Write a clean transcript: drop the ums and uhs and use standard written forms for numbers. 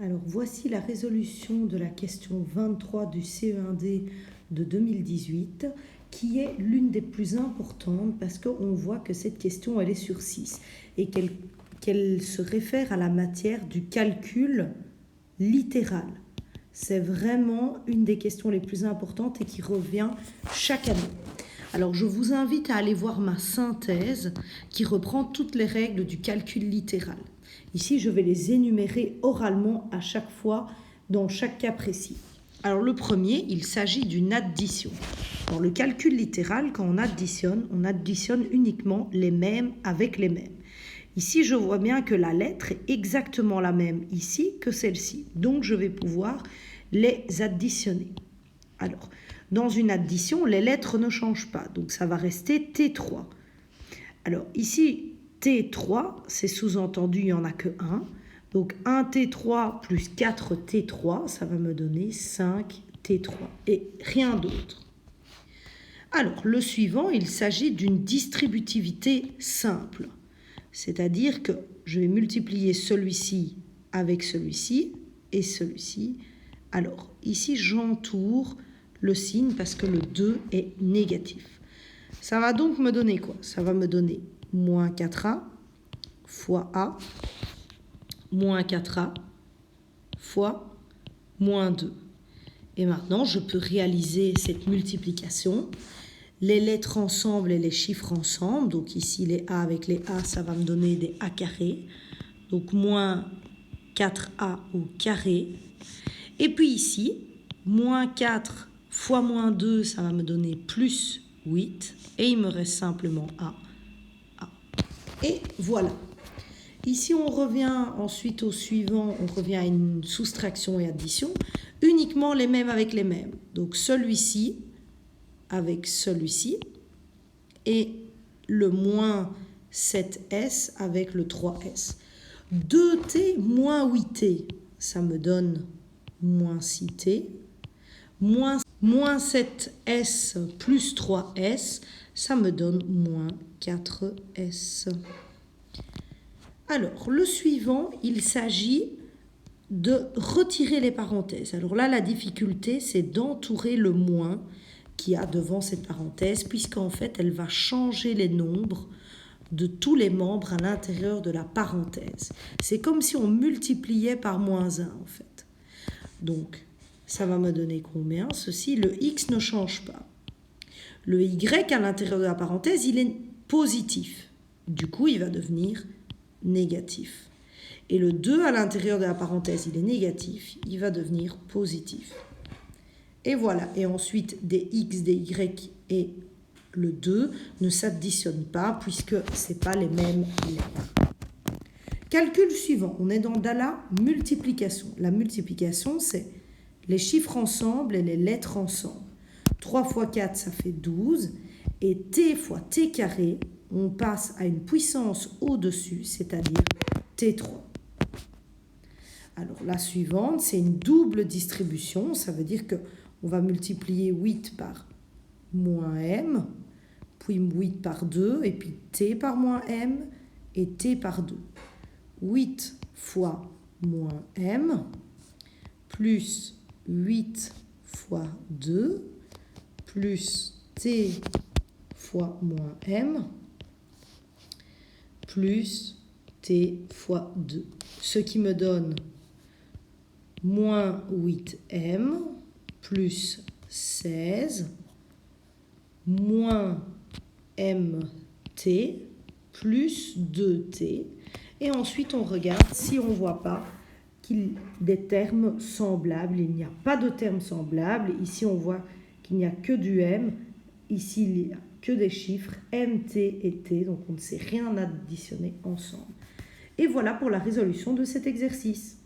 Alors voici la résolution de la question 23 du CE1D de 2018 qui est l'une des plus importantes parce qu'on voit que cette question elle est sur 6 et qu'elle se réfère à la matière du calcul littéral. C'est vraiment une des questions les plus importantes et qui revient chaque année. Alors je vous invite à aller voir ma synthèse qui reprend toutes les règles du calcul littéral. Ici, je vais les énumérer oralement à chaque fois dans chaque cas précis. Alors le premier, il s'agit d'une addition. Dans le calcul littéral, quand on additionne uniquement les mêmes avec les mêmes. Ici, je vois bien que la lettre est exactement la même ici que celle-ci. Donc, je vais pouvoir les additionner. Alors, dans une addition, les lettres ne changent pas. Donc, ça va rester T3. Alors, ici, T3, c'est sous-entendu, il n'y en a que 1. Donc, 1T3 plus 4T3, ça va me donner 5T3 et rien d'autre. Alors, le suivant, il s'agit d'une distributivité simple. C'est-à-dire que je vais multiplier celui-ci avec celui-ci et celui-ci. Alors, ici, j'entoure le signe parce que le 2 est négatif. Ça va donc me donner quoi? Ça va me donner moins 4A fois A, moins 4A fois moins 2. Et maintenant, je peux réaliser cette multiplication. Les lettres ensemble et les chiffres ensemble. Donc ici, les A avec les A, ça va me donner des A carrés. Donc moins 4A au carré. Et puis ici, moins 4 fois moins 2, ça va me donner plus 8. Et il me reste simplement A. Et voilà. Ici, on revient ensuite au suivant. On revient à une soustraction et addition. Uniquement les mêmes avec les mêmes. Donc celui-ci avec celui-ci et le moins 7S avec le 3S. 2T moins 8T, ça me donne moins 6T. Moins 7S plus 3S, ça me donne moins 4S. Alors, le suivant, il s'agit de retirer les parenthèses. Alors là, la difficulté, c'est d'entourer le moins qu'il y a devant cette parenthèse, puisqu'en fait, elle va changer les nombres de tous les membres à l'intérieur de la parenthèse. C'est comme si on multipliait par moins 1, en fait. Donc, ça va me donner combien? Ceci, le x ne change pas. Le y à l'intérieur de la parenthèse, il est positif. Du coup, il va devenir négatif. Et le 2 à l'intérieur de la parenthèse, il est négatif, il va devenir positif. Et voilà. Et ensuite, des x, des y et le 2 ne s'additionnent pas puisque ce n'est pas les mêmes lettres. Calcul suivant. On est dans la multiplication. La multiplication, c'est les chiffres ensemble et les lettres ensemble. 3 fois 4, ça fait 12. Et t fois t carré, on passe à une puissance au-dessus, c'est-à-dire T3. Alors, la suivante, c'est une double distribution. Ça veut dire qu'on va multiplier 8 par moins m, puis 8 par 2, et puis t par moins m, et t par 2. 8 fois moins m, plus 8 fois 2, plus t fois moins m, plus t fois 2. Ce qui me donne moins 8m, plus 16, moins mt, plus 2t. Et ensuite, on regarde si on ne voit pas des termes semblables. Il n'y a pas de termes semblables. Ici, on voit qu'il n'y a que du m. Ici, il n'y a que des chiffres mt et t. Donc, on ne sait rien additionner ensemble. Et voilà pour la résolution de cet exercice.